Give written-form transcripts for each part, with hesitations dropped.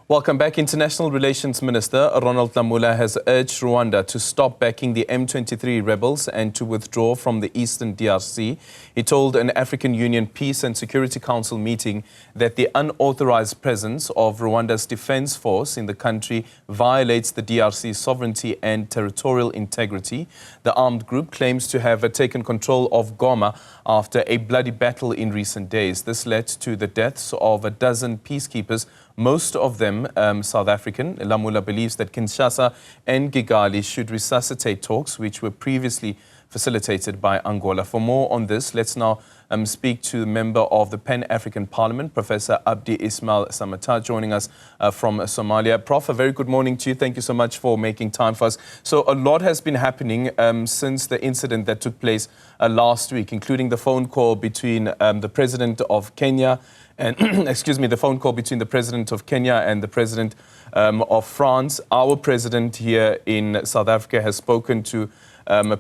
Welcome back. International Relations Minister Ronald Lamola has urged Rwanda to stop backing the M23 rebels and to withdraw from the Eastern DRC. He told an African Union Peace and Security Council meeting that the unauthorized presence of Rwanda's defense force in the country violates the DRC's sovereignty and territorial integrity. The armed group claims to have taken control of Goma after a bloody battle in recent days. This led to the deaths of a dozen peacekeepers, most of them South African. Lamola believes that Kinshasa and Kigali should resuscitate talks which were previously facilitated by Angola. For more on this, let's now speak to a member of the Pan-African Parliament, Professor Abdi Ismail Samatar, joining us from Somalia. Prof, a very good morning to you. Thank you so much for making time for us. So a lot has been happening since the incident that took place last week, including the phone call between the President of Kenya and the phone call between the President of Kenya and the President of France. Our President here in South Africa has spoken to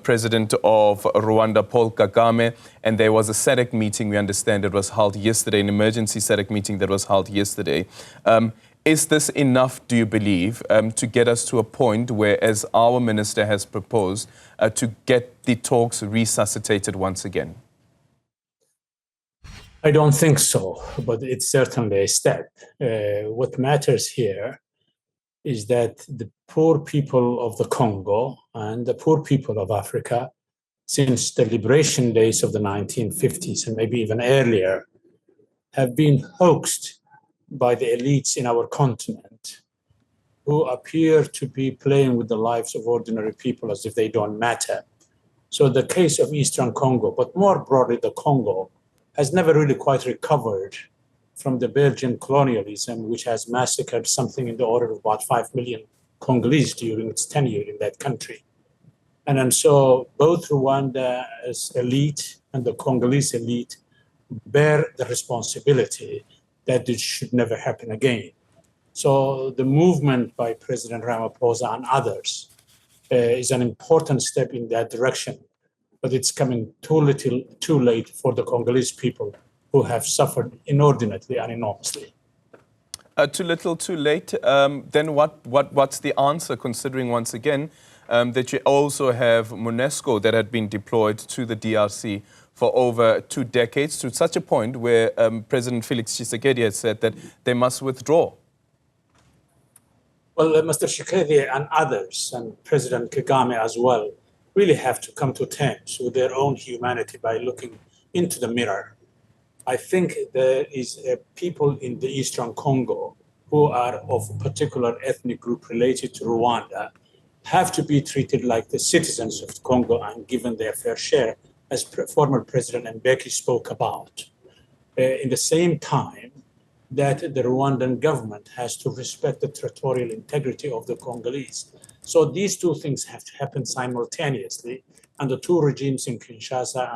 President of Rwanda, Paul Kagame, and there was a SADC meeting, we understand it was held yesterday, an emergency SADC meeting that was held yesterday. Is this enough, do you believe, to get us to a point where, as our minister has proposed, to get the talks resuscitated once again? I don't think so, but it's certainly a step. What matters here is that the poor people of the Congo and the poor people of Africa, since the liberation days of the 1950s and maybe even earlier, have been hoaxed by the elites in our continent who appear to be playing with the lives of ordinary people as if they don't matter. So the case of Eastern Congo, but more broadly the Congo, has never really quite recovered from the Belgian colonialism, which has massacred something in the order of about 5 million Congolese during its tenure in that country. And so both Rwanda's elite and the Congolese elite bear the responsibility that it should never happen again. So the movement by President Ramaphosa and others is an important step in that direction. But it's coming too little, too late for the Congolese people who have suffered inordinately and enormously. Too little, too late. Then what's the answer, considering once again that you also have MONUSCO that had been deployed to the DRC for over 2 decades, to such a point where President Felix Tshisekedi has said that they must withdraw? Well, Mr. Tshisekedi and others, and President Kagame as well, really have to come to terms with their own humanity by looking into the mirror. I think there is people in the Eastern Congo who are of a particular ethnic group related to Rwanda have to be treated like the citizens of Congo and given their fair share, as former President Mbeki spoke about. In the same time, that the Rwandan government has to respect the territorial integrity of the Congolese. So these two things have to happen simultaneously, and the two regimes in Kinshasa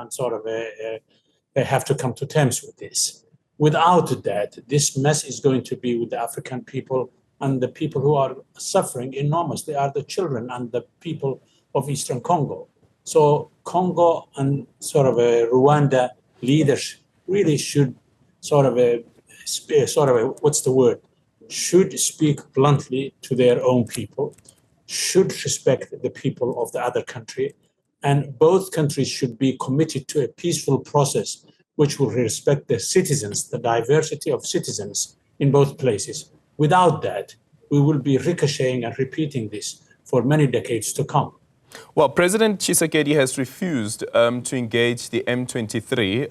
and have to come to terms with this. Without that, this mess is going to be with the African people, and the people who are suffering enormously are the children and the people of Eastern Congo. So Congo and Rwanda leaders really should should speak bluntly to their own people, should respect the people of the other country, and both countries should be committed to a peaceful process which will respect the citizens, the diversity of citizens in both places. Without that, we will be ricocheting and repeating this for many decades to come. Well, President Tshisekedi has refused to engage the M23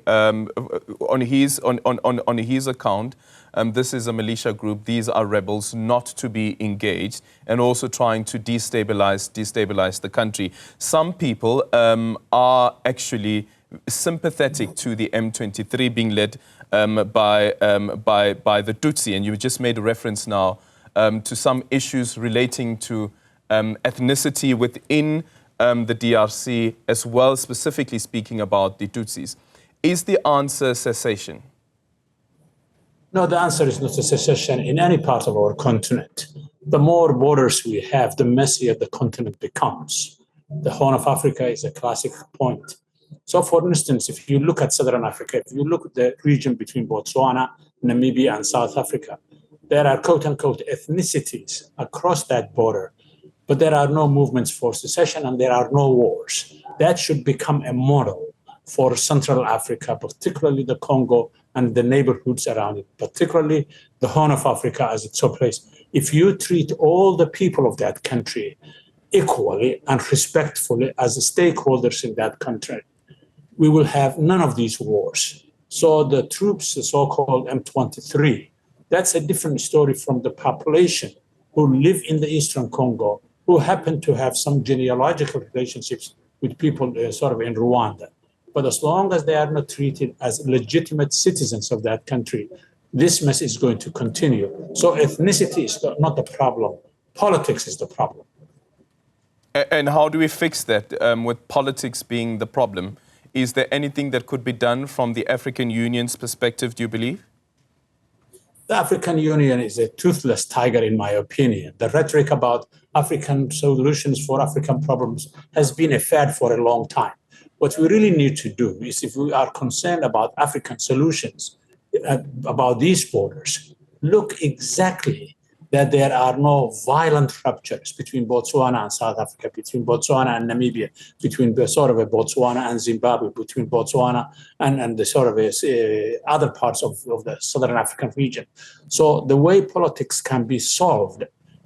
on his account. This is a militia group. These are rebels not to be engaged, and also trying to destabilize the country. Some people are actually sympathetic to the M23 being led by the Tutsi, and you just made a reference now to some issues relating to ethnicity within the DRC, as well, specifically speaking about the Tutsis. Is the answer cessation? No, the answer is not a secession in any part of our continent. The more borders we have, the messier the continent becomes. The Horn of Africa is a classic point. So, for instance, if you look at Southern Africa, if you look at the region between Botswana, Namibia, and South Africa, there are quote-unquote ethnicities across that border, but there are no movements for secession and there are no wars. That should become a model for Central Africa, particularly the Congo and the neighborhoods around it, particularly the Horn of Africa as it's a place. If you treat all the people of that country equally and respectfully as stakeholders in that country, we will have none of these wars. So the troops, the so-called M23, that's a different story from the population who live in the Eastern Congo, who happen to have some genealogical relationships with people sort of in Rwanda. But as long as they are not treated as legitimate citizens of that country, this mess is going to continue. So ethnicity is not the problem. Politics is the problem. And how do we fix that with politics being the problem? Is there anything that could be done from the African Union's perspective, do you believe? The African Union is a toothless tiger, in my opinion. The rhetoric about African solutions for African problems has been a fad for a long time. What we really need to do is, if we are concerned about African solutions, about these borders, look exactly that there are no violent ruptures between Botswana and South Africa, between Botswana and Namibia, between sort of Botswana and Zimbabwe, between Botswana and the sort of other parts of the Southern African region. So the way politics can be solved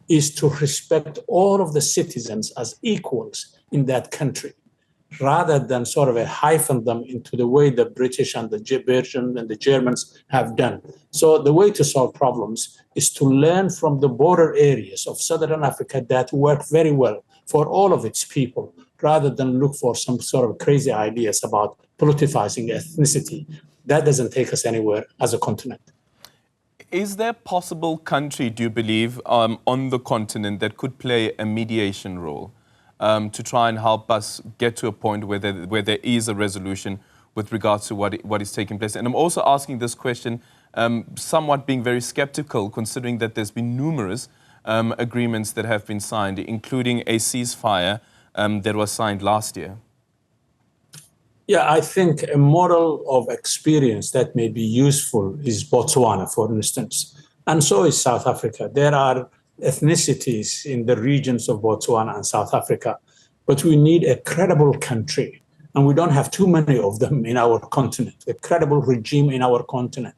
is to respect all of the citizens as equals in that country, rather than sort of hyphen them into the way the British and the Belgians and the Germans have done. So the way to solve problems is to learn from the border areas of Southern Africa that work very well for all of its people, rather than look for some sort of crazy ideas about politicizing ethnicity. That doesn't take us anywhere as a continent. Is there a possible country, do you believe, on the continent that could play a mediation role? To try and help us get to a point where there is a resolution with regards to what is taking place. And I'm also asking this question somewhat being very skeptical, considering that there's been numerous agreements that have been signed, including a ceasefire that was signed last year. Yeah, I think a model of experience that may be useful is Botswana, for instance, and so is South Africa. There are ethnicities in the regions of Botswana and South Africa, but we need a credible country, and we don't have too many of them in our continent, a credible regime in our continent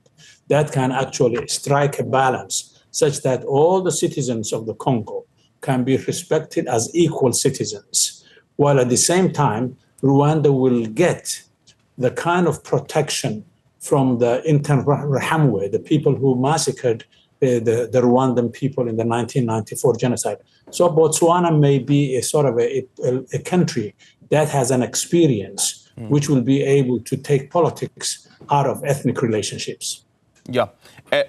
that can actually strike a balance such that all the citizens of the Congo can be respected as equal citizens, while at the same time, Rwanda will get the kind of protection from the Interahamwe, the people who massacred the Rwandan people in the 1994 genocide. So Botswana may be a sort of a country that has an experience which will be able to take politics out of ethnic relationships. Yeah.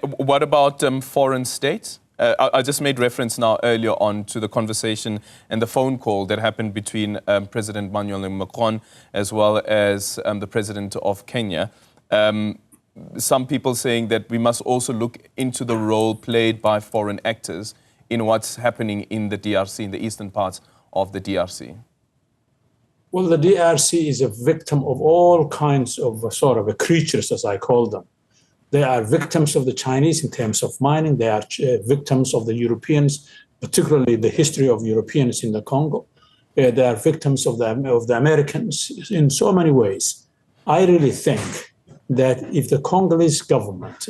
What about foreign states? I just made reference now earlier on to the conversation and the phone call that happened between President Emmanuel Macron as well as the President of Kenya. Some people saying that we must also look into the role played by foreign actors in what's happening in the DRC, in the eastern parts of the DRC. Well, the DRC is a victim of all kinds of sort of creatures, as I call them. They are victims of the Chinese in terms of mining. They are victims of the Europeans, particularly the history of Europeans in the Congo. They are victims of the Americans in so many ways. I really think that if the Congolese government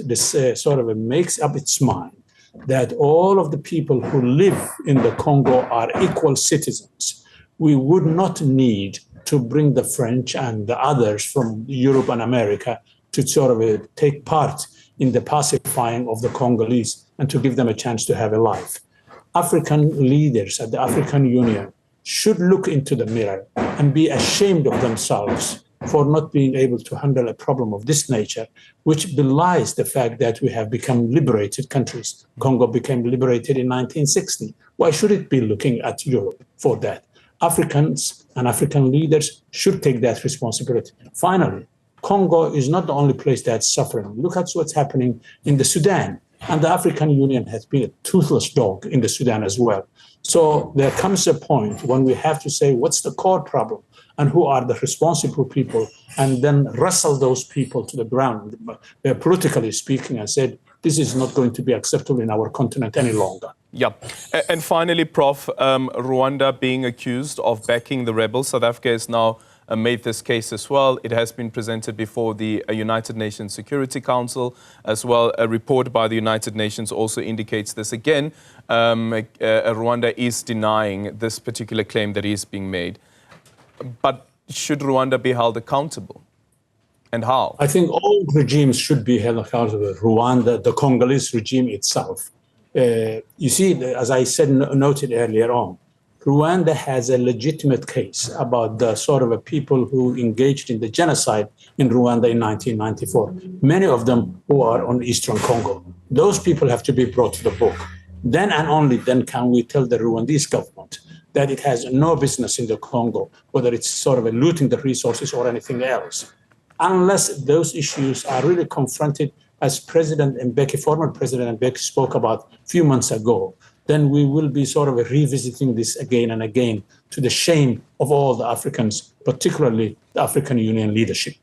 sort of makes up its mind that all of the people who live in the Congo are equal citizens, we would not need to bring the French and the others from Europe and America to sort of take part in the pacifying of the Congolese and to give them a chance to have a life. African leaders at the African Union should look into the mirror and be ashamed of themselves for not being able to handle a problem of this nature, which belies the fact that we have become liberated countries. Congo became liberated in 1960. Why should it be looking at Europe for that? Africans and African leaders should take that responsibility. Finally, Congo is not the only place that's suffering. Look at what's happening in the Sudan. And the African Union has been a toothless dog in the Sudan as well. So there comes a point when we have to say, what's the core problem and who are the responsible people, and then wrestle those people to the ground, politically speaking, and said, This is not going to be acceptable in our continent any longer. Yeah. And finally, Prof, Rwanda being accused of backing the rebels. South Africa has now made this case as well. It has been presented before the United Nations Security Council as well. A report by the United Nations also indicates this again. Rwanda is denying this particular claim that is being made. But should Rwanda be held accountable? And how? I think all regimes should be held accountable. Rwanda, the Congolese regime itself. You see, as I said, noted earlier on, Rwanda has a legitimate case about the sort of people who engaged in the genocide in Rwanda in 1994. Many of them who are on Eastern Congo. Those people have to be brought to the book. Then and only then can we tell the Rwandese government that it has no business in the Congo, whether it's sort of looting the resources or anything else. Unless those issues are really confronted, as President Mbeki, former President Mbeki spoke about a few months ago, then we will be sort of revisiting this again and again to the shame of all the Africans, particularly the African Union leadership.